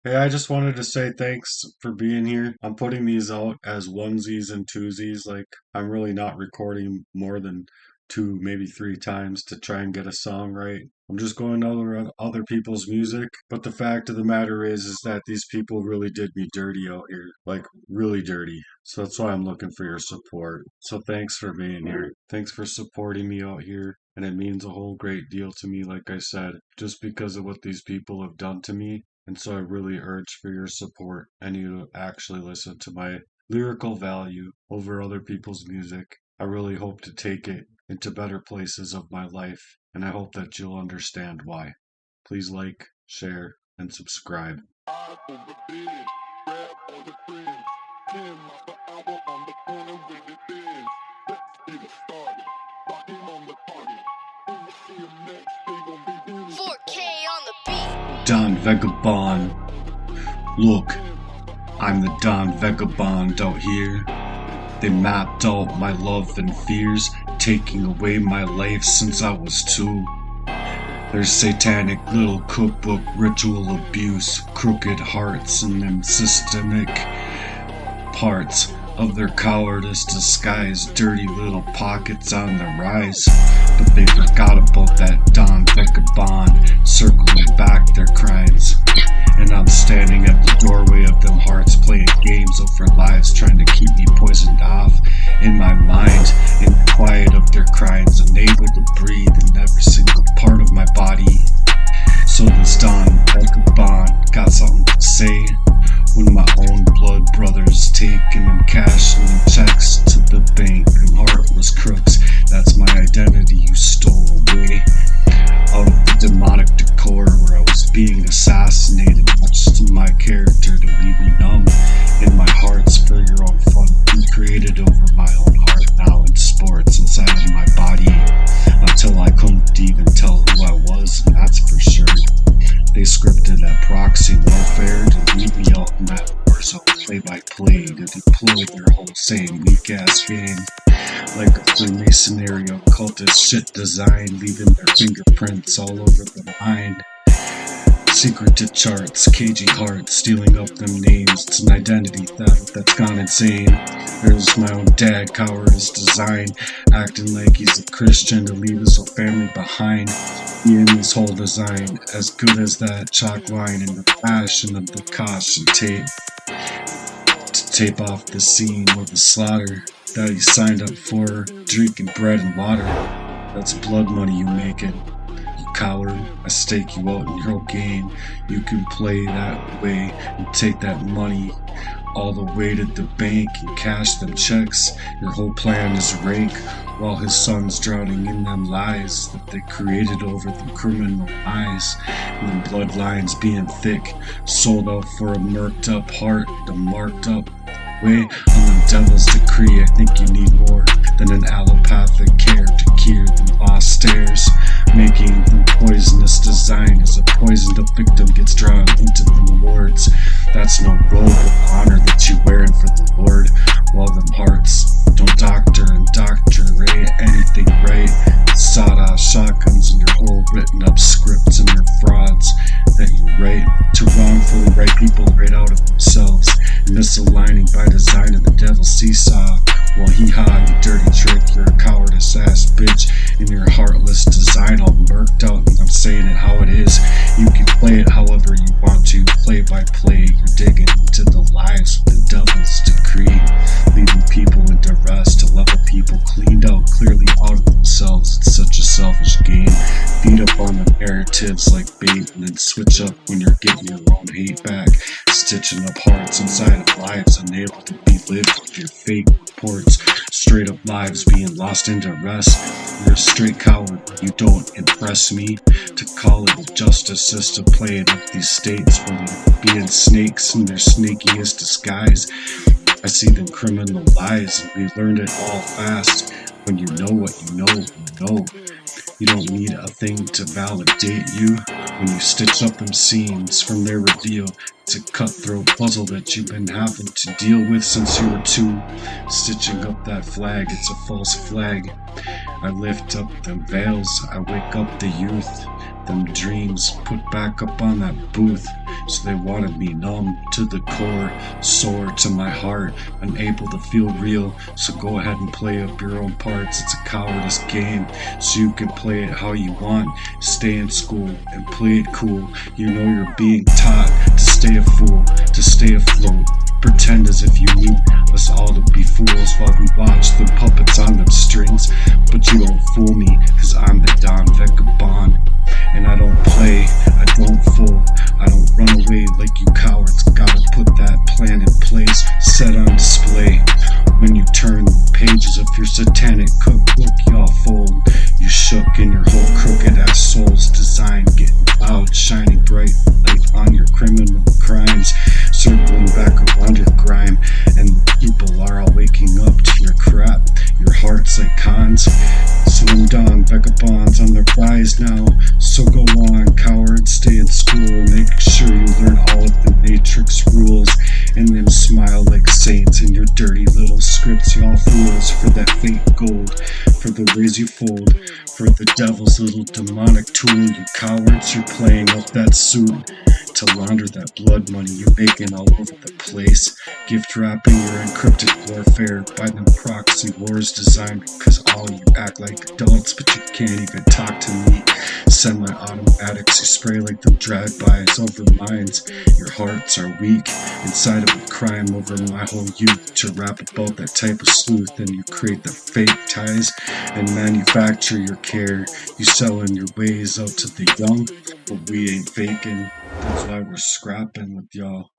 Hey, I just wanted to say thanks for being here. I'm putting these out as onesies and twosies. Like, I'm really not recording more than two, maybe three times to try and get a song right. I'm just going over other people's music. But the fact of the matter is that these people really did me dirty out here. Like, really dirty. So that's why I'm looking for your support. So thanks for being here. Thanks for supporting me out here. And it means a whole great deal to me, like I said, just because of what these people have done to me. And so I really urge for your support and you to actually listen to my lyrical value over other people's music. I really hope to take it into better places of my life, and I hope that you'll understand why. Please like, share, and subscribe. Don Vegabond. Look, I'm the Don Vegabond out here. They mapped out my love and fears, taking away my life since I was 2. There's satanic little cookbook ritual abuse, crooked hearts, and them systemic parts of their cowardice disguise, dirty little pockets on the rise. But they forgot about that Don Vegabond, circling back their crimes. And I'm standing at the doorway of them hearts, playing games over lives, trying to keep me poisoned off in my mind, in the quiet of their crimes, unable to breathe in every single part of my body. So this Don Vegabond got something to say when my own blood brothers taking them cash and them checks to the bank, them heartless crooks. That's my identity you stole away out of the demonic decor where I was being assassinated, much to my character to leave me numb in my hearts for your own fun. You created over my own heart now in sports inside of my body until I couldn't even tell who I was, and that's for sure. They scripted that proxy warfare to leave me out in that war zone play-by-play to deploy their whole same weak-ass game. Like a Freemasonry occultist shit design, leaving their fingerprints all over the mind. Secretive charts, cagey hearts, stealing up them names. It's an identity theft that's gone insane. There's my own dad, cowardice design, acting like he's a Christian to leave his whole family behind. He in this whole design, as good as that chalk line in the fashion of the caution tape. To tape off the scene with the slaughter that he signed up for, drinking bread and water. That's blood money you making. You coward, I stake you out in your whole game. You can play that way and take that money all the way to the bank and cash them checks. Your whole plan is rank while his son's drowning in them lies that they created over the criminal eyes. And the bloodlines being thick, sold out for a murked up heart, the marked up way on the devil's decree. I think you need more than an allopathic care to cure the lost stairs, making the poisonous design as a poisoned up victim gets drawn into the wards. That's no robe of honor that you wearing for the Lord, while them hearts don't doctor and doctorate anything right. Sawed-off shotguns and your whole written up scripts and your frauds that you write to wrongfully write people right out of themselves, misaligning by design of the devil's seesaw. Well, hee-haw, you dirty trick, you're a cowardice ass bitch, in your heartless design all murked out, and I'm saying it how it is. You can play it however you want to, play by play, you're digging into the lives of the devil's decree, leaving people in duress to level people cleaned out, clearly out of themselves. It's such a selfish game. Feed up on the narratives like bait, and then switch up when you're getting your own hate back, stitching up hearts inside of lives unable to be lived with your fake reports, straight up lives being lost into rest. You're a straight coward, you don't impress me. To call it a justice system playing up these states when they're being snakes in their snakiest disguise. I see them criminal lies, and we learned it all fast. When you know what you know, you know. You don't need a thing to validate you. When you stitch up them seams from their reveal, it's a cutthroat puzzle that you've been having to deal with since you were 2. Stitching up that flag, it's a false flag. I lift up them veils, I wake up the youth. them dreams put back up on that booth. So they wanted me numb to the core, sore to my heart, unable to feel real. So go ahead and play up your own parts. It's a cowardice game, so you can play it how you want. Stay in school and play it cool. You know you're being taught to stay a fool, to stay afloat. Pretend as if you need us all to be fools while we watch the puppets on them strings. But you don't fool me, cause I'm the Don Vegabond. And I don't play, I don't fool, I don't run away like you cowards. Gotta put that plan in place, set on display. When you turn the pages of your satanic cookbook, y'all fold. You shook in your whole crooked ass soul's design, getting loud, shining bright light on your criminal crimes. Circling back around your grime, and the people are all waking up to your crap. Your heart's like cons. Slim Don Vegabonds on their rise now. So go on, cowards, stay in school. Make sure you learn all of the Matrix rules, and then smile like saints in your dirty little scripts. Y'all fools for that fake gold, for the ways you fold, for the devil's little demonic tool. You cowards, you're playing up that suit to launder that blood money you're making all over the place. Gift wrapping your encrypted warfare by them proxy wars designed because all you act like adults, but you can't even talk to me. Semi-automatics, you spray like them drive-bys over minds. Your hearts are weak inside of a crime over my whole youth. To rap about that type of sleuth, and you create the fake ties and manufacture your care. You selling your ways out to the young, but we ain't faking. That's why we're scrapping with y'all.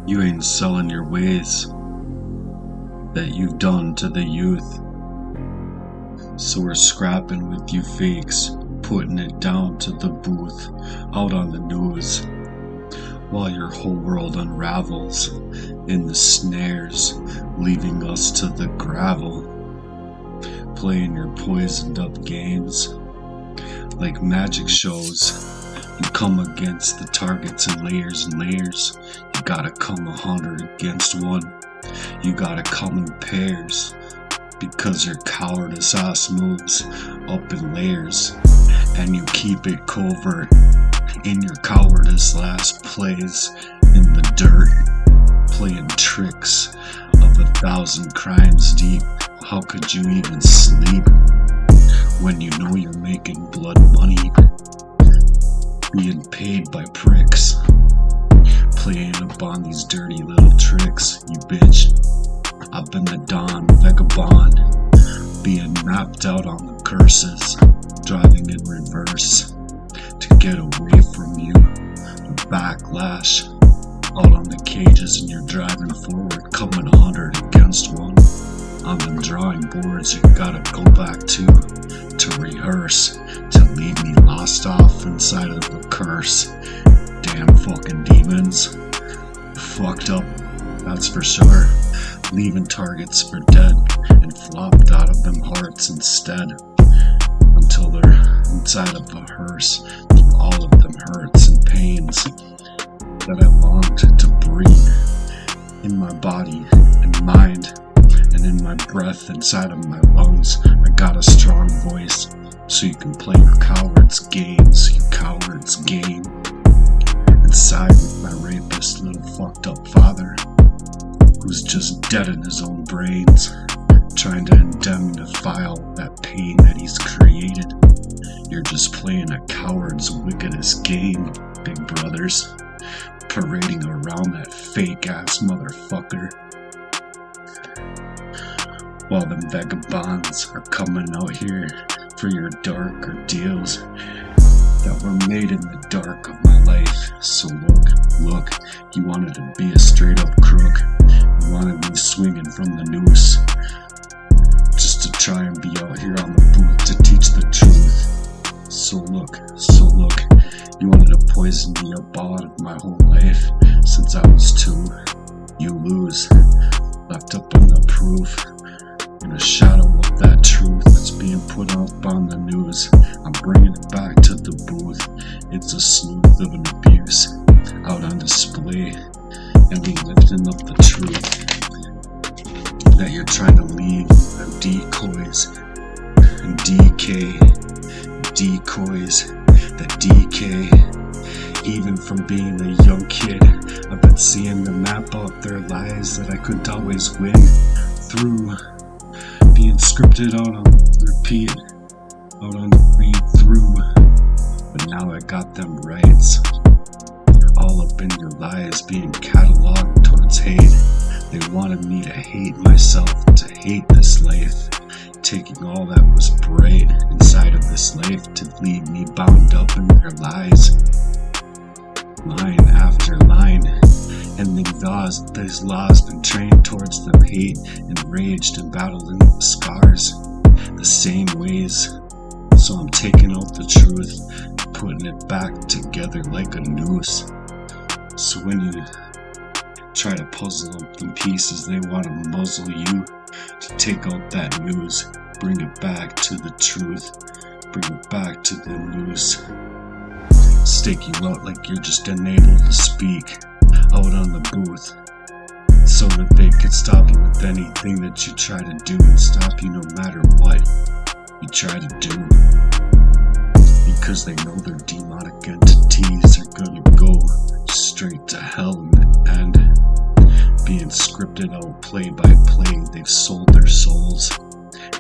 You ain't selling your ways that you've done to the youth. So we're scrapping with you fakes, putting it down to the booth, out on the news, while your whole world unravels in the snares, leaving us to the gravel, playing your poisoned up games like magic shows. You come against the targets in layers and layers. You gotta come 100 against one. You gotta come in pairs, because your cowardice ass moves up in layers, and you keep it covert in your cowardice last plays in the dirt, playing tricks of 1,000 crimes deep. How could you even sleep when you know you're making blood money, being paid by pricks, playing up on these dirty little tricks, you bitch? I've been the Don Vegabond, being mapped out on the curses, driving in reverse to get away from you. The backlash out on the cages, and you're driving forward, coming 100 against one. On the drawing boards you gotta go back to rehearse, to leave me lost off inside of the curse. Damn fucking demons, fucked up, that's for sure. Leaving targets for dead and flopped out of them hearts instead, until they're inside of a hearse through all of them hurts and pains that I longed to breathe in my body and mind, and in my breath inside of my lungs. I got a strong voice, so you can play your cowards games, you cowards game. Inside with my rapist little fucked up father, who's just dead in his own brains, trying to indemnify all that pain that he's created. You're just playing a coward's wickedest game, big brothers, parading around that fake ass motherfucker, while them vagabonds are coming out here for your darker deals that were made in the dark of my life. So look, you wanted to be a straight up crook. You wanted me swinging from the noose, just to try and be out here on the booth to teach the truth. So look, you wanted to poison me up all out of my whole life since I was 2. You lose, left up on the proof, in a shadow of that truth that's being put up on the news. I'm bringing it back to the booth and be lifting up the truth that you're trying to leave them decoys and decoys that decay. Even from being a young kid, I've been seeing them map out their lies that I couldn't always win through being scripted out on repeat, out on read through. But now I got them rights, all up in your lies, being cataloged towards hate. They wanted me to hate myself, to hate this life, taking all that was bright inside of this life to leave me bound up in their lies, line after line. And these laws been trained towards them, hate, enraged and battling scars, the same ways. So I'm taking out the truth, putting it back together like a noose. So when you try to puzzle up the pieces, they want to muzzle you to take out that news, bring it back to the truth, bring it back to the noose, stake you out like you're just unable to speak out on the booth, so that they could stop you with anything that you try to do, and stop you no matter what you try to do, because they know their demonic entities are gonna go straight to hell in the end, being scripted out play by play. They've sold their souls,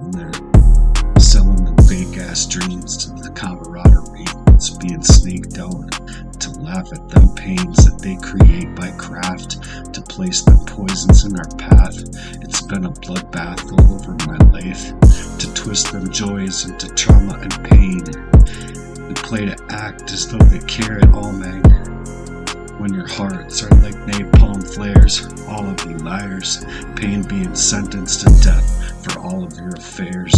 and they're selling the fake ass dreams to the camaraderie that's being sneaked out, to laugh at them pains that they create by craft, to place them poisons in our path. It's been a bloodbath all over my life, to twist them joys into trauma and pain, and play to act as though they care at all, man, when your hearts are like napalm flares. All of you liars, pain being sentenced to death for all of your affairs,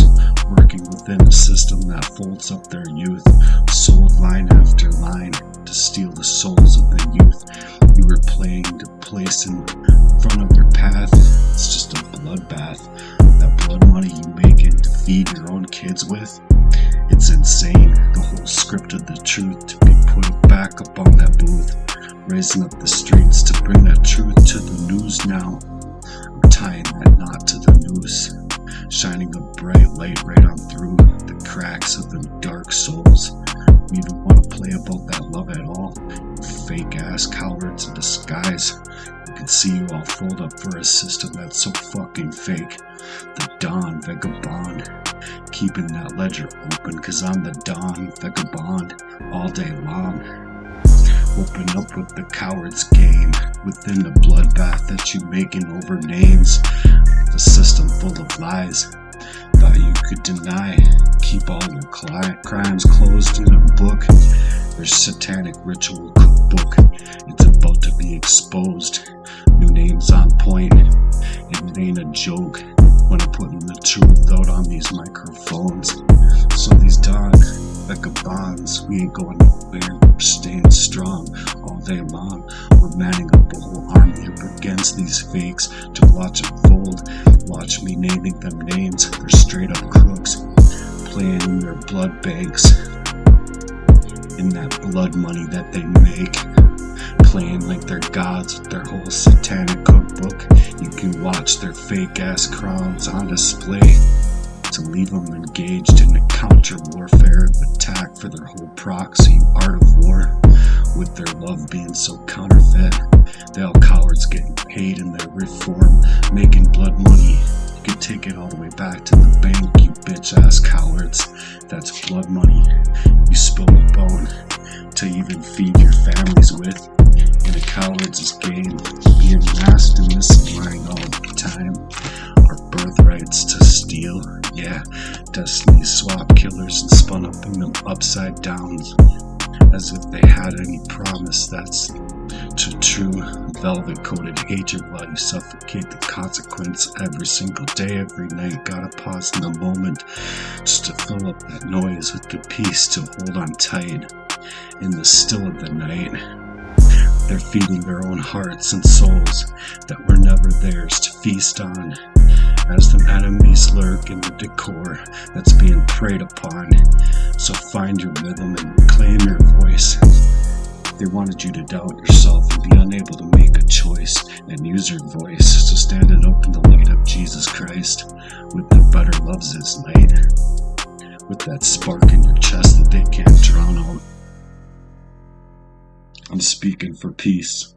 working within a system that folds up their youth, sold line after line to steal the souls of the youth you were playing to place in front of their path. It's just a bloodbath. That blood money you making to feed your own kids with, it's insane. The whole script of the truth to be put back up on that booth, raising up the streets to bring that truth to the news now. I'm tying that knot to the noose, shining a bright light right on through the cracks of them dark souls. You even want to play about that love at all, fake ass cowards in disguise. You can see you all fold up for a system that's so fucking fake. The Don Vegabond, keeping that ledger open, cause I'm the Don Vegabond all day long. Open up with the coward's game within the bloodbath that you making over names. The system full of lies thought you could deny. Keep all your crimes closed in a book. Their satanic ritual cookbook, it's about to be exposed. New names on point, it ain't a joke when I'm putting the truth out on these microphones. So these Don Vegabonds, we ain't going nowhere, we're staying strong all day long. We're manning up a whole army up against these fakes to watch them fold. Watch me naming them names, they're straight up crooks, playing in their blood banks, in that blood money that they make, playing like they're gods with their whole satanic cookbook. You can watch their fake ass crowns on display to leave them engaged in a counter warfare of attack for their whole proxy art of war, with their love being so counterfeit. They all cowards getting paid in their reform, making blood money. You can take it all the way back to the bank, you bitch ass cowards. That's blood money you spill the bone to even feed your families with, in a coward's game, being masked and misaligned all the time. Our birthrights to steal, yeah, destiny swap killers and spun up in them upside downs, as if they had any promise. That's to true velvet coated hatred while you suffocate the consequence every single day, every night. Gotta pause in the moment just to fill up that noise with the peace to hold on tight in the still of the night. They're feeding their own hearts and souls that were never theirs to feast on, as them enemies lurk in the decor that's being preyed upon. So find your rhythm and reclaim your voice. They wanted you to doubt yourself and be unable to make a choice and use your voice. So stand it up in the light of Jesus Christ with the better loves this night, with that spark in your chest that they can't drown out. I'm speaking for peace.